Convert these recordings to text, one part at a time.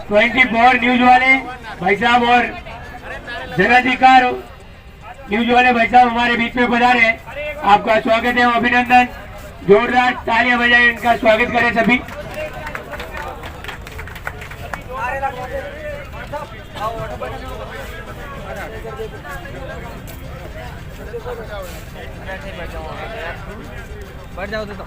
24 news वाले भाई साहब और जनाधिकार न्यूज वाले भाई साहब हमारे बीच में पधारे हैं। आपका स्वागत है, अभिनंदन। जोरदार तालियां बजाएं, इनका स्वागत करें सभी। बैठ जाओ तो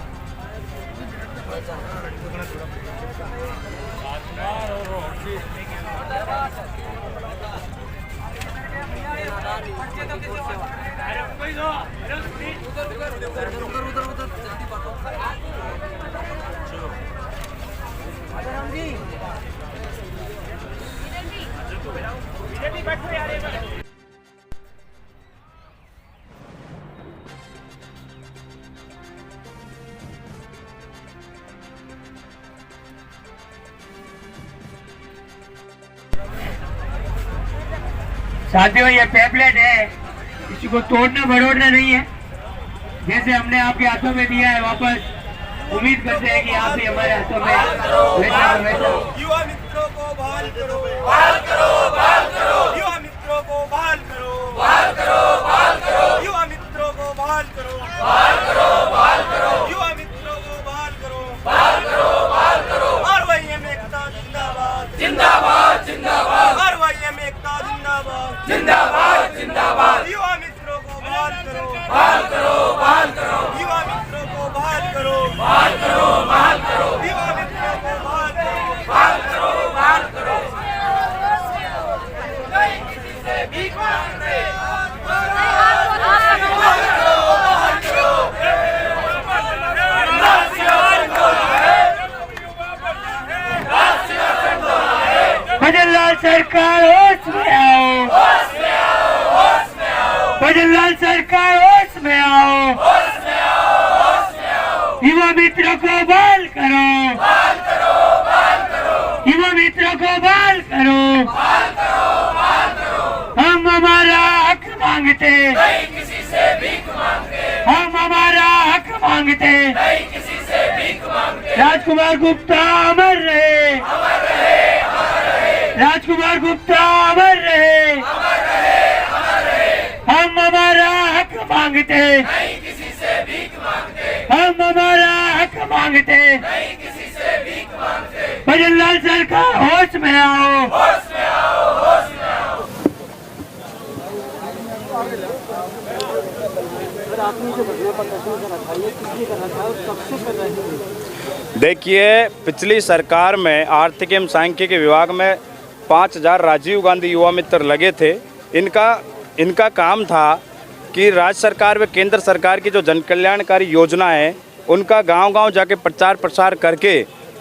साथियों, ये पैम्पलेट है, किसी को तोड़ना बड़ोड़ना नहीं है। जैसे हमने आपके हाथों में दिया है, वापस उम्मीद करते हैं कि आप भी हमारे हाथों में वैसा युवा मित्रों को बहाल करो, बहाल करो, बहाल करो। युवा मित्रों को बहाल करो, बहाल करो, बहाल करो। युवा मित्रों को बहाल करो, बहाल करो, बहाल करो। युवा मित्रों को बहाल करो, बहाल करो, बहाल करो। आरवाईएम एकता जिंदाबाद, जिंदाबाद, जिंदाबाद। आरवाईएम एकता जिंदाबाद, जिंदाबाद, जिंदाबाद। युवा मित्रों को बहाल करो, बहाल करो, बहाल करो। युवा मित्रों को बहाल करो, बहाल करो, बहाल करो। युवा मित्रों को बहाल करो, बहाल करो, बहाल करो। नहीं किसी से भीख मांगते, भजनलाल सरकार होश में आओ, होश में आओ, होश में आओ। भजनलाल सरकार होश में आओ, होश में आओ, होश में आओ। युवा मित्रों को बहाल करो, बहाल करो, बहाल करो। युवा मित्रों को बहाल करो। बहाल करो, बहाल करो। हम हमारा हक मांगते, नहीं किसी से भीख मांगते, हम हमारा हक मांगते। नहीं किसी से भीख मांगते। राजकुमार गुप्ता अमर रहे, अमर रहे, अमर रहे। राजकुमार गुप्ता अमर रहे, अमर रहे, अमर रहे। हम हमारा हक मांगते, नहीं किसी से भीख मांगते, हम हमारा हक मांगते। नहीं किसी से भीख मांगते। भजनलाल सरकार होश में आओ, होश में आओ, होश में आओ। देखिए, पिछली सरकार में आर्थिक एवं सांख्यिकी विभाग में 5000 राजीव गांधी युवा मित्र लगे थे। इनका काम था कि राज्य सरकार व केंद्र सरकार की जो जन कल्याणकारी योजना है उनका गांव-गांव जाके प्रचार प्रसार करके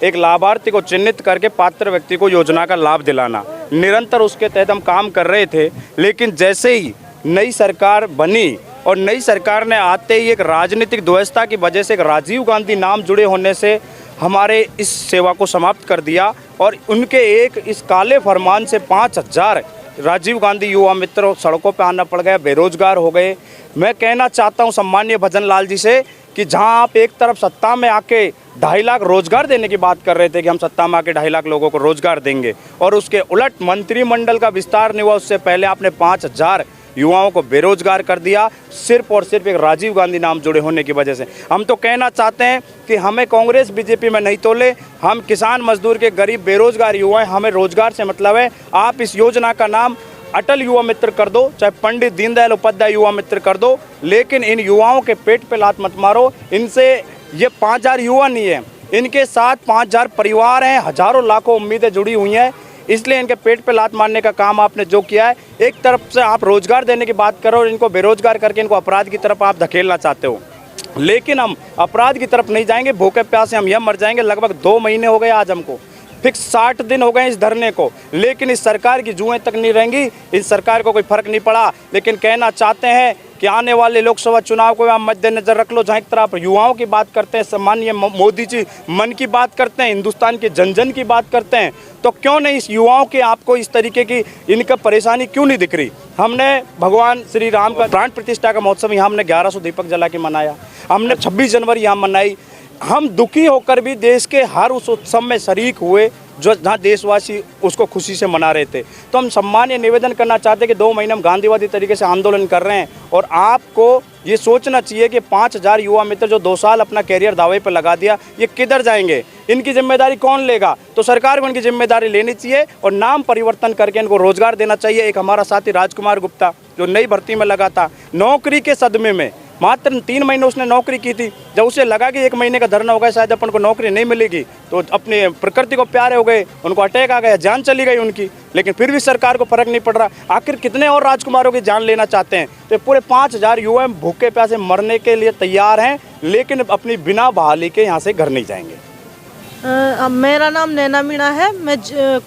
एक लाभार्थी को चिन्हित करके पात्र व्यक्ति को योजना का लाभ दिलाना। निरंतर उसके तहत हम काम कर रहे थे, लेकिन जैसे ही नई सरकार बनी और नई सरकार ने आते ही एक राजनीतिक व्यवस्था की वजह से एक राजीव गांधी नाम जुड़े होने से हमारे इस सेवा को समाप्त कर दिया और उनके एक इस काले फरमान से 5000 राजीव गांधी युवा मित्र सड़कों पर आना पड़ गया, बेरोजगार हो गए। मैं कहना चाहता हूं सम्मानीय भजनलाल जी से कि जहां आप एक तरफ सत्ता में आके 2.5 लाख रोजगार देने की बात कर रहे थे कि हम सत्ता में आके 2.5 लाख लोगों को रोजगार देंगे और उसके उलट मंत्रिमंडल का विस्तार नहीं हुआ, उससे पहले आपने 5000 युवाओं को बेरोजगार कर दिया, सिर्फ और सिर्फ एक राजीव गांधी नाम जुड़े होने की वजह से। हम तो कहना चाहते हैं कि हमें कांग्रेस बीजेपी में नहीं तोले, हम किसान मजदूर के गरीब बेरोजगार युवा हैं, हमें रोजगार से मतलब है। आप इस योजना का नाम अटल युवा मित्र कर दो, चाहे पंडित दीनदयाल उपाध्याय युवा मित्र कर दो, लेकिन इन युवाओं के पेट पे लात मत मारो। इनसे ये 5000 युवा नहीं है, इनके साथ 5000 परिवार हैं, हजारों लाखों उम्मीदें जुड़ी हुई हैं। इसलिए इनके पेट पे लात मारने का काम आपने जो किया है, एक तरफ से आप रोजगार देने की बात करो और इनको बेरोजगार करके इनको अपराध की तरफ आप धकेलना चाहते हो, लेकिन हम अपराध की तरफ नहीं जाएंगे। भूखे प्यासे हम यह मर जाएंगे। लगभग 2 महीने हो गए आज हमको, फिक्स 60 दिन हो गए इस धरने को, लेकिन इस सरकार की जुएं तक नहीं रहेंगी। इस सरकार को कोई फर्क नहीं पड़ा। लेकिन कहना चाहते हैं कि आने वाले लोकसभा चुनाव को आप मद्देनजर रख लो। जहाँ एक तरफ युवाओं की बात करते हैं, सम्मानीय मोदी जी मन की बात करते हैं, हिंदुस्तान के जन जन की बात करते हैं, तो क्यों नहीं इस युवाओं के आपको इस तरीके की इनका परेशानी क्यों नहीं दिख रही। हमने भगवान श्री राम का प्राण प्रतिष्ठा का महोत्सव यहाँ हमने 1100 दीपक जला के मनाया, हमने 26 जनवरी यहाँ मनाई, हम दुखी होकर भी देश के हर उस उत्सव में शरीक हुए जो जहाँ देशवासी उसको खुशी से मना रहे थे। तो हम सम्मान्य निवेदन करना चाहते हैं कि 2 महीने हम गांधीवादी तरीके से आंदोलन कर रहे हैं और आपको ये सोचना चाहिए कि 5000 युवा मित्र जो 2 साल अपना कैरियर दावे पर लगा दिया, ये किधर जाएंगे, इनकी जिम्मेदारी कौन लेगा। तो सरकार को इनकी जिम्मेदारी लेनी चाहिए और नाम परिवर्तन करके इनको रोजगार देना चाहिए। एक हमारा साथी राजकुमार गुप्ता जो नई भर्ती में लगा था, नौकरी के सदमे में मात्र 3 महीने उसने नौकरी की थी। जब उसे लगा कि 1 महीने का धरना होगा, शायद अपन को नौकरी नहीं मिलेगी, तो अपने प्रकृति को प्यारे हो गए, उनको अटैक आ गया, जान चली गई उनकी। लेकिन फिर भी सरकार को फर्क नहीं पड़ रहा। आखिर कितने और राजकुमारों की जान लेना चाहते हैं। तो पूरे 5000 युवा भूखे प्यासे मरने के लिए तैयार हैं, लेकिन अपनी बिना बहाली के यहाँ से घर नहीं जाएंगे। मेरा नाम नैना मीणा है। मैं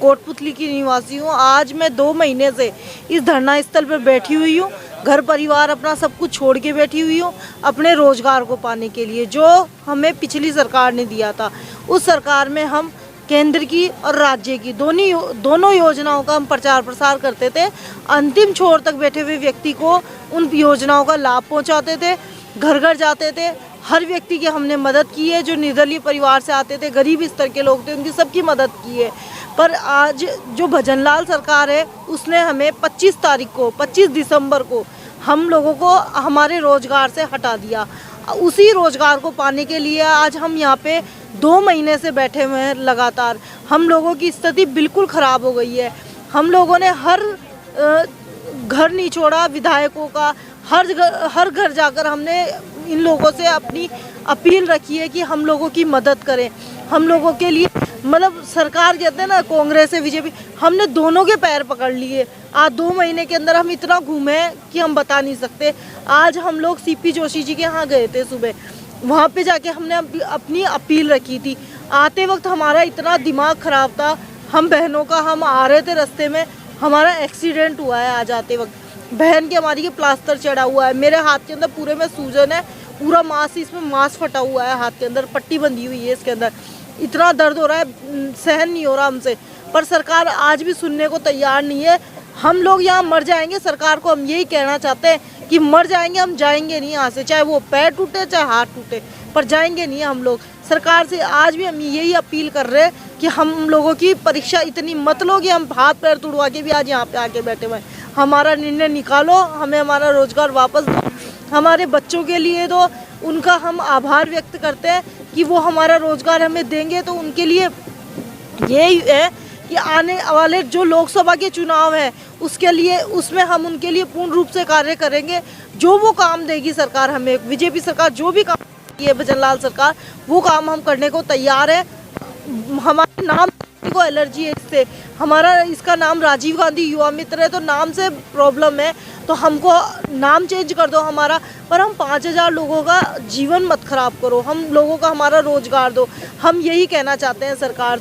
कोटपुतली की निवासी हूँ। आज मैं 2 महीने से इस धरना स्थल पर बैठी हुई हूँ। घर परिवार अपना सब कुछ छोड़ के बैठी हुई हूँ अपने रोजगार को पाने के लिए, जो हमें पिछली सरकार ने दिया था। उस सरकार में हम केंद्र की और राज्य की दोनों योजनाओं का हम प्रचार प्रसार करते थे। अंतिम छोर तक बैठे हुए व्यक्ति को उन योजनाओं का लाभ पहुँचाते थे, घर घर जाते थे। हर व्यक्ति की हमने मदद की है। जो निर्दलीय परिवार से आते थे, गरीब स्तर के लोग थे, उनकी सबकी मदद की है। पर आज जो भजनलाल सरकार है, उसने हमें 25 दिसंबर को हम लोगों को हमारे रोजगार से हटा दिया। उसी रोजगार को पाने के लिए आज हम यहाँ पे 2 महीने से बैठे हुए हैं लगातार। हम लोगों की स्थिति बिल्कुल ख़राब हो गई है। हम लोगों ने हर घर नहीं छोड़ा विधायकों का। हर घर जाकर हमने इन लोगों से अपनी अपील रखी है कि हम लोगों की मदद करें। हम लोगों के लिए मतलब सरकार कहते हैं ना, कांग्रेस है बीजेपी, हमने दोनों के पैर पकड़ लिए। आज 2 महीने के अंदर हम इतना घूमे कि हम बता नहीं सकते। आज हम लोग सीपी जोशी जी के यहाँ गए थे सुबह, वहाँ पे जाके हमने अपनी अपील रखी थी। आते वक्त हमारा इतना दिमाग ख़राब था। हम बहनों का, हम आ रहे थे रास्ते में, हमारा एक्सीडेंट हुआ है। आज आते वक्त बहन के हमारी के प्लास्टर चढ़ा हुआ है। मेरे हाथ के अंदर पूरे में सूजन है, पूरा मांस, इसमें मांस फटा हुआ है, हाथ के अंदर पट्टी बंधी हुई है, इसके अंदर इतना दर्द हो रहा है, सहन नहीं हो रहा हमसे। पर सरकार आज भी सुनने को तैयार नहीं है। हम लोग यहाँ मर जाएंगे। सरकार को हम यही कहना चाहते हैं कि मर जाएंगे, हम जाएंगे नहीं यहाँ से, चाहे वो पैर टूटे चाहे हाथ टूटे, पर जाएंगे नहीं हम लोग। सरकार से आज भी हम यही अपील कर रहे हैं कि हम लोगों की परीक्षा इतनी मत लो कि हम हाथ पैर तुड़वा के भी आज यहाँ पे आके बैठे हुए हैं। हमारा निर्णय निकालो, हमें हमारा रोजगार वापस दो, हमारे बच्चों के लिए दो। उनका हम आभार व्यक्त करते हैं कि वो हमारा रोजगार हमें देंगे। तो उनके लिए यही है कि आने वाले जो लोकसभा के चुनाव हैं, उसके लिए, उसमें हम उनके लिए पूर्ण रूप से कार्य करेंगे। जो वो काम देगी सरकार हमें, बीजेपी सरकार जो भी काम देगी है, भजनलाल सरकार, वो काम हम करने को तैयार है। हमारे नाम को एलर्जी है इससे। हमारा इसका नाम राजीव गांधी युवा मित्र है, तो नाम से प्रॉब्लम है, तो हमको नाम चेंज कर दो हमारा। पर हम 5000 लोगों का जीवन मत खराब करो, हम लोगों का हमारा रोजगार दो। हम यही कहना चाहते हैं सरकार से।